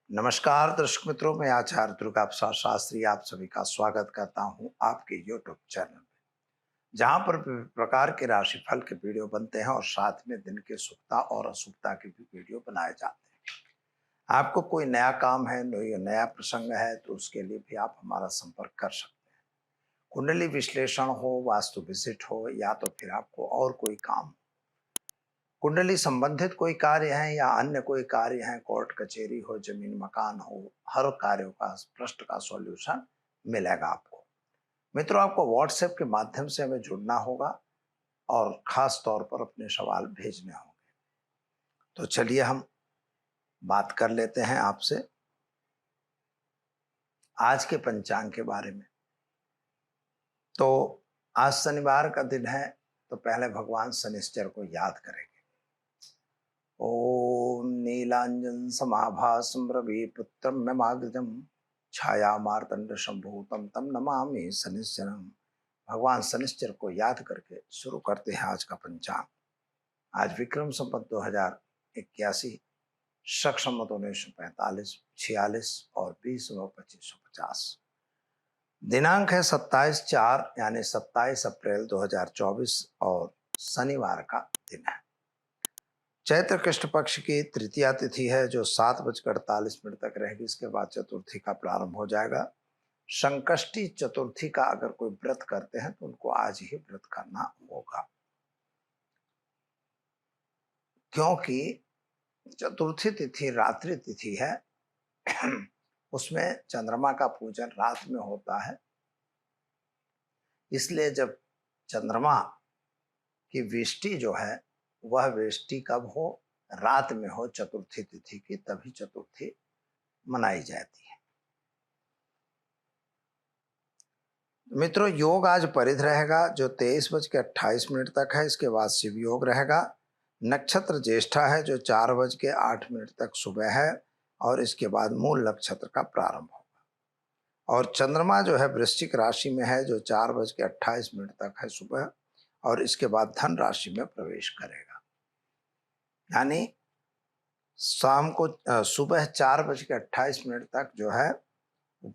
नमस्कार दर्शक मित्रों, मैं आचार्य दुर्गा प्रसाद शास्त्री आप सभी का स्वागत करता हूं आपके यूट्यूब चैनल में, जहां पर विभिन्न प्रकार के राशिफल के वीडियो बनते हैं और साथ में दिन की शुभता और अशुभता के भी वीडियो बनाए जाते हैं। आपको कोई नया काम है, नया प्रसंग है तो उसके लिए भी आप हमारा संपर्क कर सकते हैं। कुंडली विश्लेषण हो, वास्तु विजिट हो या तो फिर आपको और कोई काम, कुंडली संबंधित कोई कार्य है या अन्य कोई कार्य है, कोर्ट कचहरी हो, जमीन मकान हो, हर कार्यों का प्रश्न का सॉल्यूशन मिलेगा आपको। मित्रों, आपको व्हाट्सएप के माध्यम से हमें जुड़ना होगा और खास तौर पर अपने सवाल भेजने होंगे। तो चलिए हम बात कर लेते हैं आपसे आज के पंचांग के बारे में। तो आज शनिवार का दिन है, तो पहले भगवान शनिश्चर को याद करेंगे। ओम नीलांजन समाभासं रविपुत्रं ममाग्रजं छाया मार्तंड संभूतम तम नमामि शनिश्चरम। भगवान शनिश्चर को याद करके शुरू करते हैं आज का पंचांग। आज विक्रम संवत 2081, शक संवत 1945, 46 और 20/2550। दिनांक है 27/4 यानी 27 अप्रैल 2024 और शनिवार का दिन है। चैत्र कृष्ण पक्ष की तृतीया तिथि है जो 7:48 तक रहेगी। इसके बाद चतुर्थी का प्रारंभ हो जाएगा। संकष्टी चतुर्थी का अगर कोई व्रत करते हैं तो उनको आज ही व्रत करना होगा, क्योंकि चतुर्थी तिथि रात्रि तिथि है। उसमें चंद्रमा का पूजन रात में होता है, इसलिए जब चंद्रमा की वेष्टि जो है वह वेष्टि कब हो, रात में हो चतुर्थी तिथि की, तभी चतुर्थी मनाई जाती है। मित्रों, योग आज परिध रहेगा जो 23:28 तक है। इसके बाद शिव योग रहेगा। नक्षत्र ज्येष्ठा है जो 4:08 तक सुबह है और इसके बाद मूल नक्षत्र का प्रारंभ होगा। और चंद्रमा जो है वृश्चिक राशि में है जो 4:28 तक है सुबह और इसके बाद धन राशि में प्रवेश करेगा। यानी शाम को सुबह 4:28 तक जो है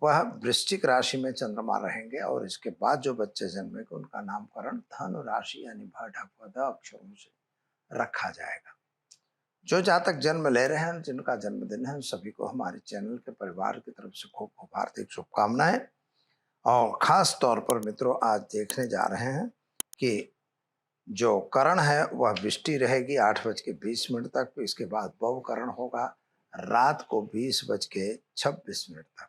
वह वृश्चिक राशि में चंद्रमा रहेंगे और इसके बाद जो बच्चे जन्मेंगे उनका नामकरण धनु राशि यानी भ ढ प ध अक्षरों से रखा जाएगा। जो जातक जन्म ले रहे हैं, जिनका जन्मदिन है, उन सभी को हमारे चैनल के परिवार की तरफ से खूब खूब हार्दिक शुभकामनाएं। और खास तौर पर मित्रों, आज देखने जा रहे हैं कि जो करण है वह विष्टि रहेगी 8:20 तक। इसके बाद बव करण होगा रात को 20:26 तक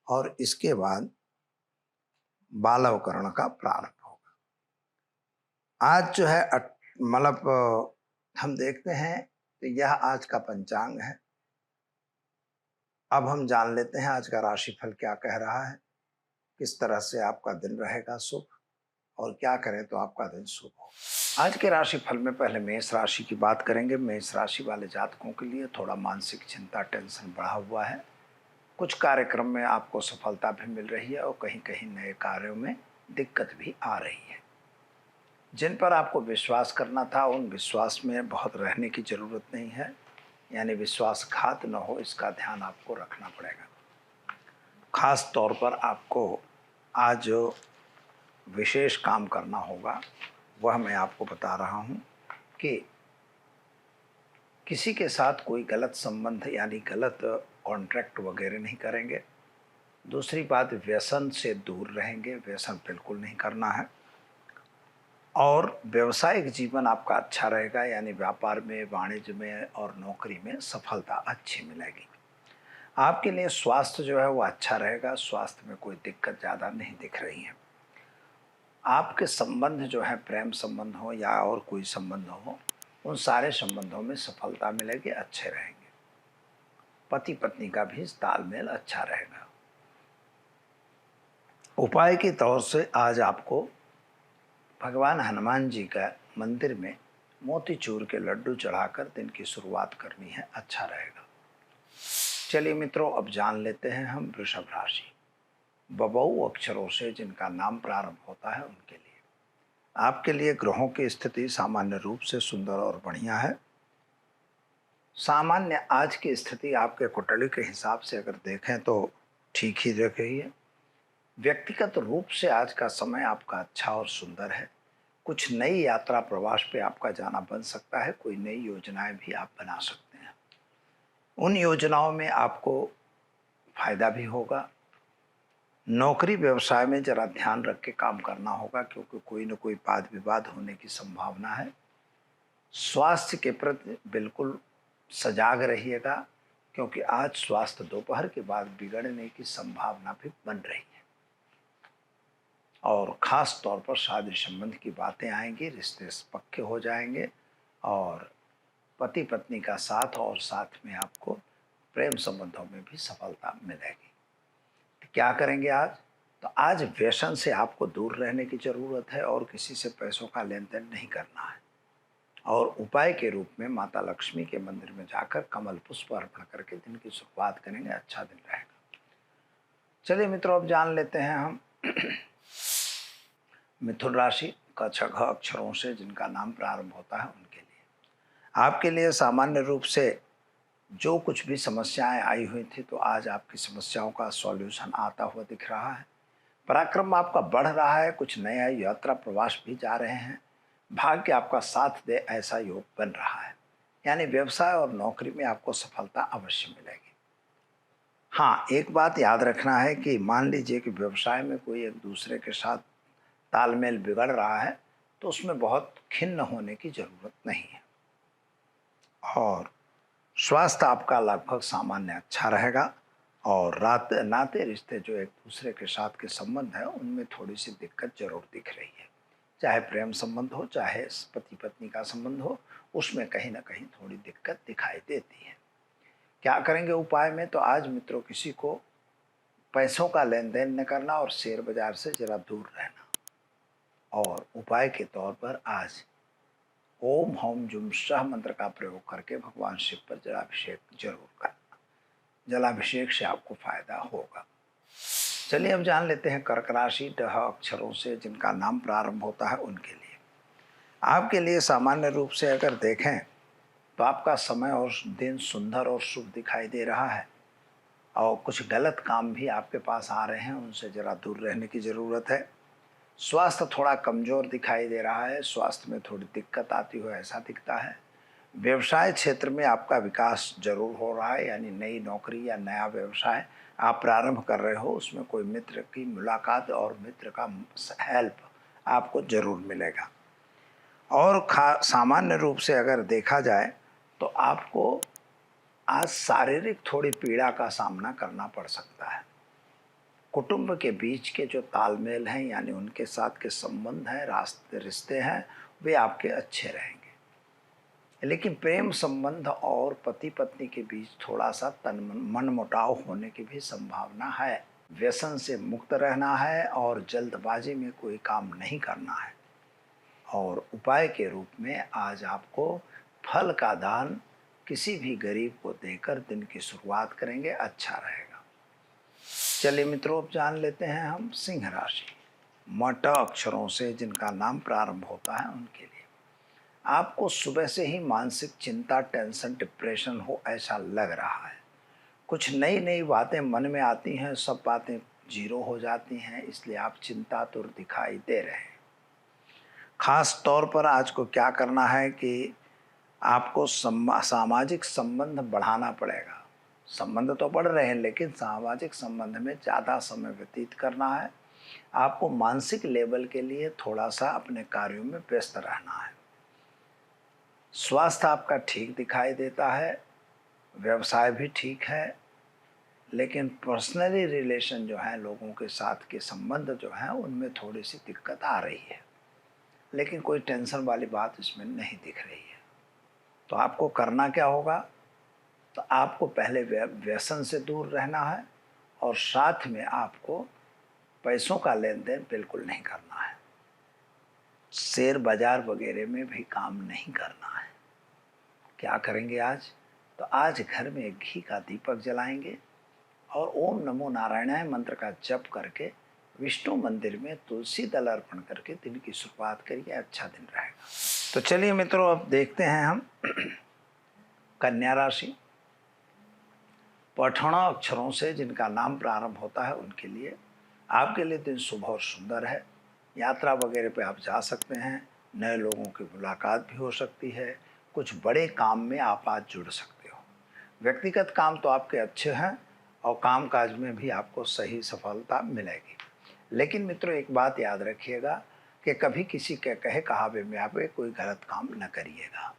और इसके बाद बालव करण का प्रारंभ होगा। आज जो है मतलब हम देखते हैं तो यह आज का पंचांग है। अब हम जान लेते हैं आज का राशिफल क्या कह रहा है, किस तरह से आपका दिन रहेगा शुभ और क्या करें तो आपका दिन शुभ हो। आज के राशिफल में पहले मेष राशि की बात करेंगे। मेष राशि वाले जातकों के लिए थोड़ा मानसिक चिंता, टेंशन बढ़ा हुआ है। कुछ कार्यक्रम में आपको सफलता भी मिल रही है और कहीं कहीं नए कार्यों में दिक्कत भी आ रही है। जिन पर आपको विश्वास करना था उन विश्वास में बहुत रहने की ज़रूरत नहीं है, यानी विश्वासघात न हो इसका ध्यान आपको रखना पड़ेगा। खास तौर पर आपको आज जो विशेष काम करना होगा वह मैं आपको बता रहा हूँ कि किसी के साथ कोई गलत संबंध यानी गलत कॉन्ट्रैक्ट वगैरह नहीं करेंगे। दूसरी बात, व्यसन से दूर रहेंगे, व्यसन बिल्कुल नहीं करना है। और व्यवसायिक जीवन आपका अच्छा रहेगा, यानी व्यापार में, वाणिज्य में और नौकरी में सफलता अच्छी मिलेगी। आपके लिए स्वास्थ्य जो है वो अच्छा रहेगा, स्वास्थ्य में कोई दिक्कत ज़्यादा नहीं दिख रही है। आपके संबंध जो है, प्रेम संबंध हो या और कोई संबंध हो, उन सारे संबंधों में सफलता मिलेगी, अच्छे रहेंगे। पति पत्नी का भी तालमेल अच्छा रहेगा। उपाय के तौर से आज आपको भगवान हनुमान जी का मंदिर में मोतीचूर के लड्डू चढ़ाकर दिन की शुरुआत करनी है, अच्छा रहेगा। चलिए मित्रों, अब जान लेते हैं हम वृषभ राशि। बबऊ अक्षरों से जिनका नाम प्रारंभ होता है उनके लिए आपके लिए ग्रहों की स्थिति सामान्य रूप से सुंदर और बढ़िया है। सामान्य आज की स्थिति आपके कुंडली के हिसाब से अगर देखें तो ठीक ही दिख रही है। व्यक्तिगत रूप से आज का समय आपका अच्छा और सुंदर है। कुछ नई यात्रा प्रवास पे आपका जाना बन सकता है, कोई नई योजनाएं भी आप बना सकते हैं। उन योजनाओं में आपको फायदा भी होगा। नौकरी व्यवसाय में जरा ध्यान रख के काम करना होगा, क्योंकि कोई न कोई वाद विवाद होने की संभावना है। स्वास्थ्य के प्रति बिल्कुल सजाग रहिएगा, क्योंकि आज स्वास्थ्य दोपहर के बाद बिगड़ने की संभावना भी बन रही है। और ख़ास तौर पर शादी संबंध की बातें आएंगी, रिश्ते पक्के हो जाएंगे और पति पत्नी का साथ और साथ में आपको प्रेम संबंधों में भी सफलता मिलेगी। तो क्या करेंगे आज? तो आज व्यसन से आपको दूर रहने की ज़रूरत है और किसी से पैसों का लेन देन नहीं करना है। और उपाय के रूप में माता लक्ष्मी के मंदिर में जाकर कमल पुष्प अर्पण करके दिन की शुरुआत करेंगे, अच्छा दिन रहेगा। चलिए मित्रों, अब जान लेते हैं हम मिथुन राशि का 6 अक्षरों से जिनका नाम प्रारंभ होता है उनके लिए। आपके लिए सामान्य रूप से जो कुछ भी समस्याएं आई हुई थी, तो आज आपकी समस्याओं का सॉल्यूशन आता हुआ दिख रहा है। पराक्रम आपका बढ़ रहा है, कुछ नया यात्रा प्रवास भी जा रहे हैं। भाग्य आपका साथ दे ऐसा योग बन रहा है, यानी व्यवसाय और नौकरी में आपको सफलता अवश्य मिलेगी। हाँ, एक बात याद रखना है कि मान लीजिए कि व्यवसाय में कोई एक दूसरे के साथ तालमेल बिगड़ रहा है, तो उसमें बहुत खिन्न होने की जरूरत नहीं है। और स्वास्थ्य आपका लगभग सामान्य अच्छा रहेगा। और नाते रिश्ते जो एक दूसरे के साथ के संबंध है, उनमें थोड़ी सी दिक्कत जरूर दिख रही है। चाहे प्रेम संबंध हो, चाहे पति पत्नी का संबंध हो, उसमें कहीं ना कहीं थोड़ी दिक्कत दिखाई देती है। क्या करेंगे उपाय में? तो आज मित्रों, किसी को पैसों का लेन देन न करना और शेयर बाजार से जरा दूर रहना। और उपाय के तौर पर आज ओम हौम जुम सह मंत्र का प्रयोग करके भगवान शिव पर जलाभिषेक जरूर करना। जलाभिषेक से आपको फायदा होगा। चलिए अब जान लेते हैं कर्क राशि ड अक्षरों से जिनका नाम प्रारंभ होता है उनके लिए। आपके लिए सामान्य रूप से अगर देखें तो आपका समय और दिन सुंदर और शुभ दिखाई दे रहा है। और कुछ गलत काम भी आपके पास आ रहे हैं, उनसे जरा दूर रहने की ज़रूरत है। स्वास्थ्य थोड़ा कमज़ोर दिखाई दे रहा है, स्वास्थ्य में थोड़ी दिक्कत आती हो ऐसा दिखता है। व्यवसाय क्षेत्र में आपका विकास जरूर हो रहा है, यानी नई नौकरी या नया व्यवसाय आप प्रारंभ कर रहे हो, उसमें कोई मित्र की मुलाकात और मित्र का हेल्प आपको जरूर मिलेगा। और सामान्य रूप से अगर देखा जाए तो आपको आज शारीरिक थोड़ी पीड़ा का सामना करना पड़ सकता है। कुटुंब के बीच के जो तालमेल हैं, यानी उनके साथ के संबंध हैं, रिश्ते हैं, वे आपके अच्छे रहेंगे। लेकिन प्रेम संबंध और पति पत्नी के बीच थोड़ा सा मनमुटाव होने की भी संभावना है। व्यसन से मुक्त रहना है और जल्दबाजी में कोई काम नहीं करना है। और उपाय के रूप में आज आपको फल का दान किसी भी गरीब को देकर दिन की शुरुआत करेंगे, अच्छा रहेगा। चलिए मित्रों, अब जान लेते हैं हम सिंह राशि मट अक्षरों से जिनका नाम प्रारंभ होता है उनके लिए। आपको सुबह से ही मानसिक चिंता, टेंशन, डिप्रेशन हो ऐसा लग रहा है। कुछ नई नई बातें मन में आती हैं, सब बातें जीरो हो जाती हैं, इसलिए आप चिंतातुर दिखाई दे रहे हैं। खास तौर पर आज को क्या करना है कि आपको सामाजिक संबंध बढ़ाना पड़ेगा। संबंध तो बढ़ रहे हैं, लेकिन सामाजिक संबंध में ज़्यादा समय व्यतीत करना है। आपको मानसिक लेवल के लिए थोड़ा सा अपने कार्यों में व्यस्त रहना है। स्वास्थ्य आपका ठीक दिखाई देता है, व्यवसाय भी ठीक है, लेकिन पर्सनली रिलेशन जो है, लोगों के साथ के संबंध जो हैं, उनमें थोड़ी सी दिक्कत आ रही है। लेकिन कोई टेंशन वाली बात इसमें नहीं दिख रही है। तो आपको करना क्या होगा? तो आपको पहले व्यसन से दूर रहना है और साथ में आपको पैसों का लेन देन बिल्कुल नहीं करना है। शेयर बाजार वगैरह में भी काम नहीं करना है। क्या करेंगे आज? तो आज घर में घी का दीपक जलाएंगे और ओम नमो नारायणाय मंत्र का जप करके विष्णु मंदिर में तुलसी दल अर्पण करके दिन की शुरुआत करिए, अच्छा दिन रहेगा। तो चलिए मित्रों, अब देखते हैं हम कन्या राशि, पठण अक्षरों से जिनका नाम प्रारंभ होता है उनके लिए आपके लिए दिन शुभ और सुंदर है। यात्रा वगैरह पे आप जा सकते हैं, नए लोगों की मुलाकात भी हो सकती है, कुछ बड़े काम में आप आज जुड़ सकते हो। व्यक्तिगत काम तो आपके अच्छे हैं और कामकाज में भी आपको सही सफलता मिलेगी। लेकिन मित्रों एक बात याद रखिएगा कि कभी किसी के कहे कहावे में आप कोई गलत काम न करिएगा।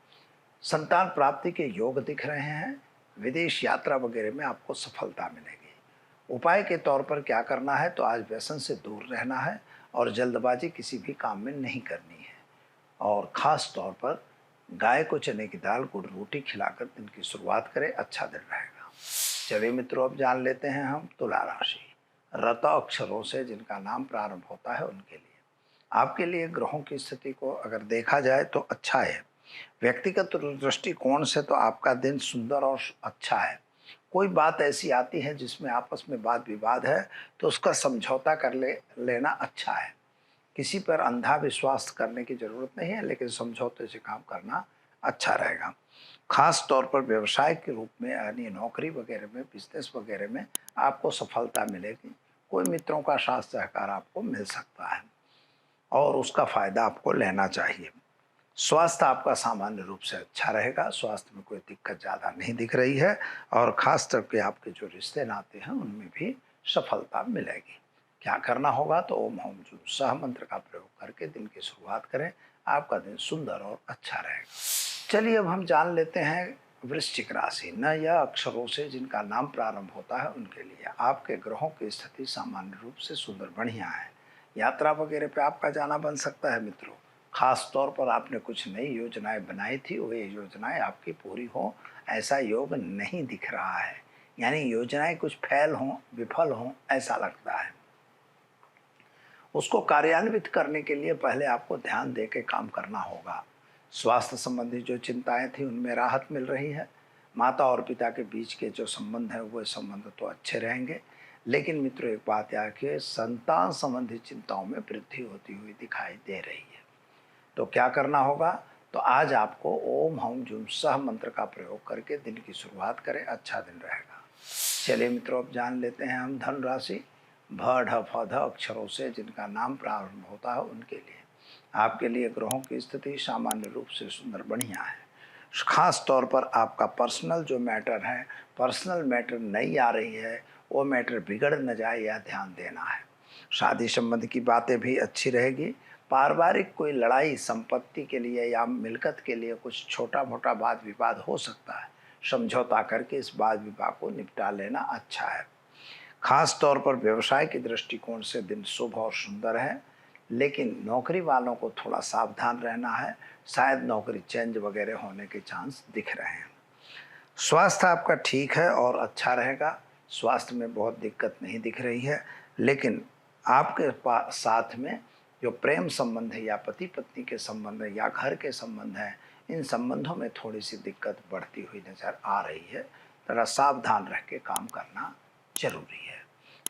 संतान प्राप्ति के योग दिख रहे हैं, विदेश यात्रा वगैरह में आपको सफलता मिलेगी। उपाय के तौर पर क्या करना है, तो आज व्यसन से दूर रहना है और जल्दबाजी किसी भी काम में नहीं करनी है। और ख़ास तौर पर गाय को चने की दाल गुड़ रोटी खिलाकर दिन की शुरुआत करें, अच्छा दिन रहेगा। चलिए मित्रों अब जान लेते हैं हम तुला राशि। रत अक्षरों से जिनका नाम प्रारंभ होता है उनके लिए आपके लिए ग्रहों की स्थिति को अगर देखा जाए तो अच्छा है। व्यक्तिगत दृष्टिकोण से तो आपका दिन सुंदर और अच्छा है। कोई बात ऐसी आती है जिसमें आपस में वाद विवाद है तो उसका समझौता कर लेना अच्छा है। किसी पर अंधा विश्वास करने की जरूरत नहीं है, लेकिन समझौते से काम करना अच्छा रहेगा। खास तौर पर व्यवसाय के रूप में यानी नौकरी वगैरह में, बिजनेस वगैरह में आपको सफलता मिलेगी। कोई मित्रों का साथ सहकार आपको मिल सकता है और उसका फायदा आपको लेना चाहिए। स्वास्थ्य आपका सामान्य रूप से अच्छा रहेगा, स्वास्थ्य में कोई दिक्कत ज़्यादा नहीं दिख रही है और ख़ास करके आपके जो रिश्ते नाते हैं उनमें भी सफलता मिलेगी। क्या करना होगा, तो ओम हूम जुम सह मंत्र का प्रयोग करके दिन की शुरुआत करें, आपका दिन सुंदर और अच्छा रहेगा। चलिए अब हम जान लेते हैं वृश्चिक राशि। न यह अक्षरों से जिनका नाम प्रारंभ होता है उनके लिए आपके ग्रहों की स्थिति सामान्य रूप से सुंदर बढ़िया है। यात्रा वगैरह पे आपका जाना बन सकता है मित्रों। खास तौर पर आपने कुछ नई योजनाएं बनाई थी, वे योजनाएं आपकी पूरी हो ऐसा योग नहीं दिख रहा है, यानी योजनाएं कुछ फेल हों, विफल हों ऐसा लगता है। उसको कार्यान्वित करने के लिए पहले आपको ध्यान दे के काम करना होगा। स्वास्थ्य संबंधी जो चिंताएं थी उनमें राहत मिल रही है। माता और पिता के बीच के जो संबंध है वो संबंध तो अच्छे रहेंगे, लेकिन मित्रों एक बात याद रखिए, संतान संबंधी चिंताओं में वृद्धि होती हुई दिखाई दे रही है। तो क्या करना होगा, तो आज आपको ओम हूम जुम सह मंत्र का प्रयोग करके दिन की शुरुआत करें, अच्छा दिन रहेगा। चलिए मित्रों अब जान लेते हैं हम धन राशि। भ ढ फ ध अक्षरों से जिनका नाम प्रारंभ होता है उनके लिए आपके लिए ग्रहों की स्थिति सामान्य रूप से सुंदर बढ़िया है। खास तौर पर आपका पर्सनल जो मैटर है, पर्सनल मैटर नहीं आ रही है, वो मैटर बिगड़ न जाए यह ध्यान देना है। शादी संबंध की बातें भी अच्छी रहेगी। पारिवारिक कोई लड़ाई संपत्ति के लिए या मिलकत के लिए कुछ छोटा मोटा वाद विवाद हो सकता है, समझौता करके इस वाद विवाद को निपटा लेना अच्छा है। खास तौर पर व्यवसाय के दृष्टिकोण से दिन शुभ और सुंदर है, लेकिन नौकरी वालों को थोड़ा सावधान रहना है, शायद नौकरी चेंज वगैरह होने के चांस दिख रहे हैं। स्वास्थ्य आपका ठीक है और अच्छा रहेगा, स्वास्थ्य में बहुत दिक्कत नहीं दिख रही है, लेकिन आपके साथ में जो प्रेम संबंध है या पति पत्नी के संबंध है या घर के संबंध हैं, इन संबंधों में थोड़ी सी दिक्कत बढ़ती हुई नज़र आ रही है। थोड़ा सावधान रह के काम करना जरूरी है।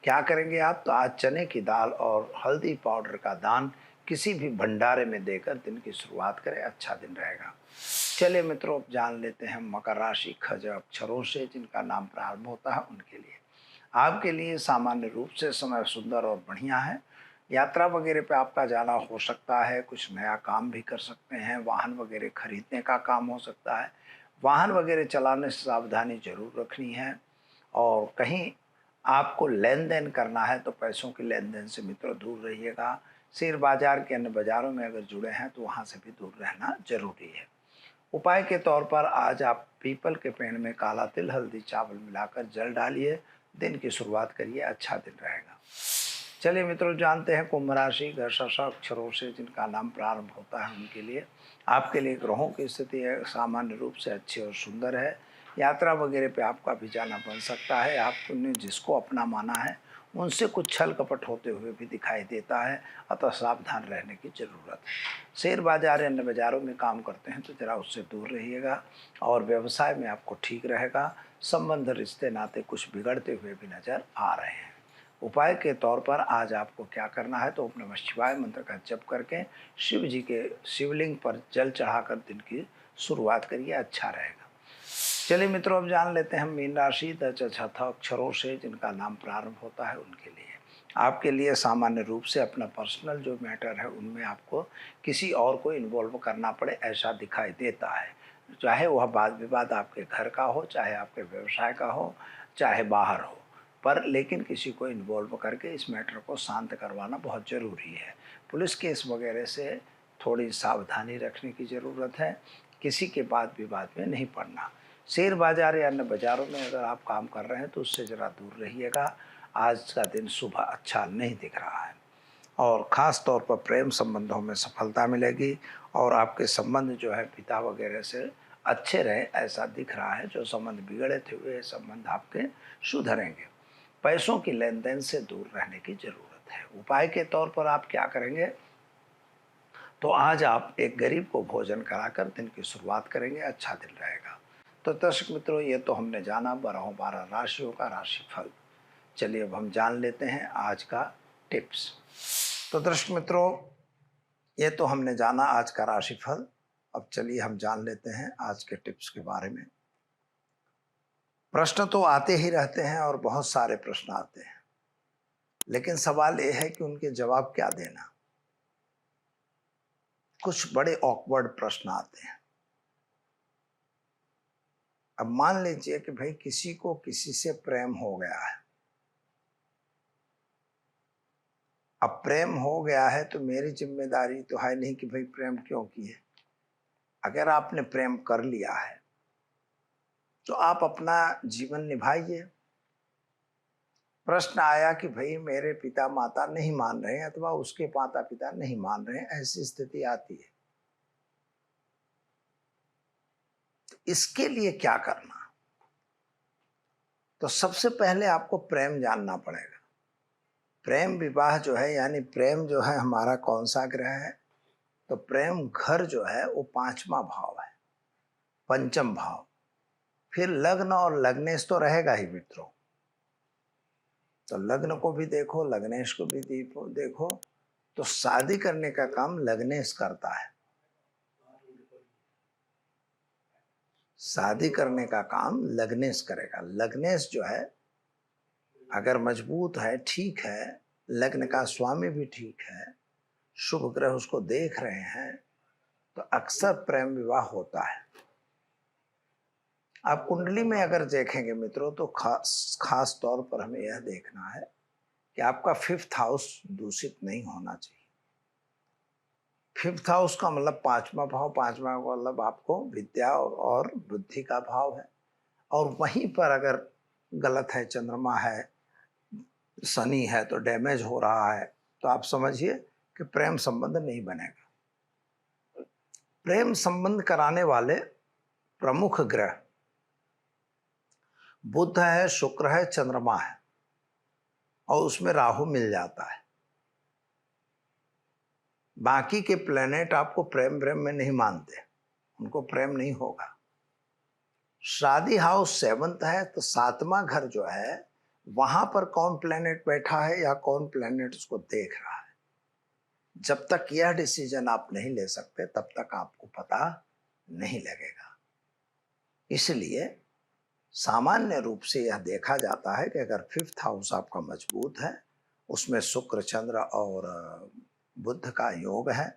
क्या करेंगे आप, तो आज चने की दाल और हल्दी पाउडर का दान किसी भी भंडारे में देकर दिन की शुरुआत करें, अच्छा दिन रहेगा। चलिए मित्रों अब जान लेते हैं मकर राशि। खज अक्षरों से जिनका नाम प्रारंभ होता है उनके लिए आपके लिए सामान्य रूप से समय सुंदर और बढ़िया है। यात्रा वगैरह पे आपका जाना हो सकता है, कुछ नया काम भी कर सकते हैं, वाहन वगैरह खरीदने का काम हो सकता है। वाहन वगैरह चलाने से सावधानी जरूर रखनी है। और कहीं आपको लेन देन करना है तो पैसों के लेन देन से मित्रों दूर रहिएगा। शेयर बाजार के अन्य बाजारों में अगर जुड़े हैं तो वहाँ से भी दूर रहना जरूरी है। उपाय के तौर पर आज आप पीपल के पेड़ में काला तिल हल्दी चावल मिलाकर जल डालिए, दिन की शुरुआत करिए, अच्छा दिन रहेगा। चलिए मित्रों जानते हैं कुंभ राशि। घर्षण अक्षरों से जिनका नाम प्रारंभ होता है उनके लिए आपके लिए ग्रहों की स्थिति है सामान्य रूप से अच्छी और सुंदर है। यात्रा वगैरह पे आपका भी जाना बन सकता है। आपने जिसको अपना माना है उनसे कुछ छल कपट होते हुए भी दिखाई देता है, अतः सावधान रहने की ज़रूरत है। शेयर बाजार या अन्य बाजारों में काम करते हैं तो ज़रा उससे दूर रहिएगा और व्यवसाय में आपको ठीक रहेगा। संबंध रिश्ते नाते कुछ बिगड़ते हुए भी नज़र आ रहे हैं। उपाय के तौर पर आज आपको क्या करना है, तो ओम नमः शिवाय मंत्र का जप करके शिव जी के शिवलिंग पर जल चढ़ाकर दिन की शुरुआत करिए, अच्छा रहेगा। चलिए मित्रों, अब जान लेते हैं हम मीन राशि 10 अक्षरों से जिनका नाम प्रारंभ होता है उनके लिए। आपके लिए सामान्य रूप से अपना पर्सनल जो मैटर है उनमें आपको किसी और को इन्वॉल्व करना पड़े ऐसा दिखाई देता है। चाहे वह वाद विवाद आपके घर का हो, चाहे आपके व्यवसाय का हो, चाहे बाहर हो, पर लेकिन किसी को इन्वॉल्व करके इस मैटर को शांत करवाना बहुत ज़रूरी है। पुलिस केस वगैरह से थोड़ी सावधानी रखने की ज़रूरत है। किसी के वाद विवाद में नहीं पड़ना। शेयर बाजार या अन्य बाज़ारों में अगर आप काम कर रहे हैं तो उससे ज़रा दूर रहिएगा। आज का दिन सुबह अच्छा नहीं दिख रहा है और ख़ास तौर पर प्रेम संबंधों में सफलता मिलेगी और आपके संबंध जो है पिता वगैरह से अच्छे रहे ऐसा दिख रहा है। जो संबंध बिगड़े थे वे संबंध आपके सुधरेंगे। पैसों की लेन देन से दूर रहने की ज़रूरत है। उपाय के तौर पर आप क्या करेंगे, तो आज आप एक गरीब को भोजन कराकर दिन की शुरुआत करेंगे, अच्छा दिन रहेगा। तो दर्शक मित्रों, ये तो हमने जाना 12 राशियों का राशिफल। चलिए अब हम जान लेते हैं आज का टिप्स। तो दर्शक मित्रों, ये तो हमने जाना आज का राशिफल। अब चलिए हम जान लेते हैं आज के टिप्स के बारे में। प्रश्न तो आते ही रहते हैं और बहुत सारे प्रश्न आते हैं, लेकिन सवाल यह है कि उनके जवाब क्या देना। कुछ बड़े ऑकवर्ड प्रश्न आते हैं। अब मान लीजिए कि भाई किसी को किसी से प्रेम हो गया है। अब प्रेम हो गया है तो मेरी जिम्मेदारी तो है नहीं कि भाई प्रेम क्यों किए। अगर आपने प्रेम कर लिया है तो आप अपना जीवन निभाइए। प्रश्न आया कि भाई मेरे पिता माता नहीं मान रहे हैं अथवा उसके माता पिता नहीं मान रहे हैं, ऐसी स्थिति आती है, तो इसके लिए क्या करना। तो सबसे पहले आपको प्रेम जानना पड़ेगा। प्रेम विवाह जो है यानी प्रेम जो है हमारा कौन सा ग्रह है, तो प्रेम घर जो है वो 5वां भाव है, पंचम भाव। फिर लग्न और लग्नेश तो रहेगा ही मित्रों। तो लग्न को भी देखो, लग्नेश को भी देखो। तो शादी करने का काम लग्नेश करता है। शादी करने का काम लग्नेश करेगा। लग्नेश जो है अगर मजबूत है, ठीक है, लग्न का स्वामी भी ठीक है, शुभ ग्रह उसको देख रहे हैं, तो अक्सर प्रेम विवाह होता है। आप कुंडली में अगर देखेंगे मित्रों तो खास तौर पर हमें यह देखना है कि आपका 5th हाउस दूषित नहीं होना चाहिए। 5th हाउस का मतलब 5वां भाव। 5वां का मतलब आपको विद्या और बुद्धि का भाव है। और वहीं पर अगर गलत है, चंद्रमा है, शनि है, तो डैमेज हो रहा है, तो आप समझिए कि प्रेम संबंध नहीं बनेगा। प्रेम संबंध कराने वाले प्रमुख ग्रह बुध है, शुक्र है, चंद्रमा है और उसमें राहु मिल जाता है। बाकी के प्लेनेट आपको प्रेम प्रेम में नहीं मानते, उनको प्रेम नहीं होगा। शादी हाउस 7th है, तो 7वां घर जो है वहां पर कौन प्लेनेट बैठा है या कौन प्लेनेट उसको देख रहा है। जब तक यह डिसीजन आप नहीं ले सकते तब तक आपको पता नहीं लगेगा। इसलिए सामान्य रूप से यह देखा जाता है कि अगर 5th हाउस आपका मजबूत है, उसमें शुक्र, चंद्र और बुध का योग है,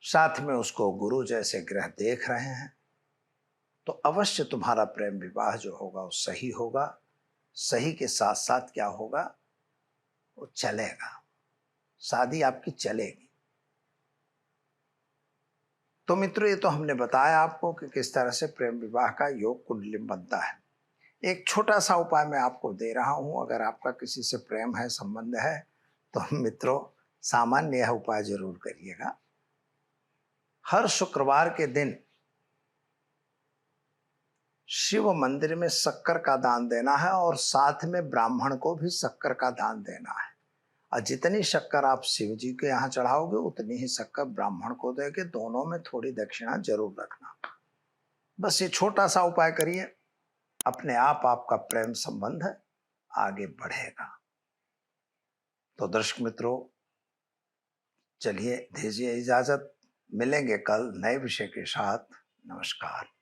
साथ में उसको गुरु जैसे ग्रह देख रहे हैं, तो अवश्य तुम्हारा प्रेम विवाह जो होगा वो सही होगा। सही के साथ साथ क्या होगा, वो चलेगा, शादी आपकी चलेगी। तो मित्रों, ये तो हमने बताया आपको कि किस तरह से प्रेम विवाह का योग कुंडली में बनता है। एक छोटा सा उपाय मैं आपको दे रहा हूं। अगर आपका किसी से प्रेम है, संबंध है, तो मित्रों सामान्य यह उपाय जरूर करिएगा। हर शुक्रवार के दिन शिव मंदिर में शक्कर का दान देना है और साथ में ब्राह्मण को भी शक्कर का दान देना है। और जितनी शक्कर आप शिव जी के यहाँ चढ़ाओगे उतनी ही शक्कर ब्राह्मण को देके दोनों में थोड़ी दक्षिणा जरूर रखना। बस ये छोटा सा उपाय करिए, अपने आप आपका प्रेम संबंध आगे बढ़ेगा। तो दर्शक मित्रों, चलिए दीजिए इजाजत, मिलेंगे कल नए विषय के साथ। नमस्कार।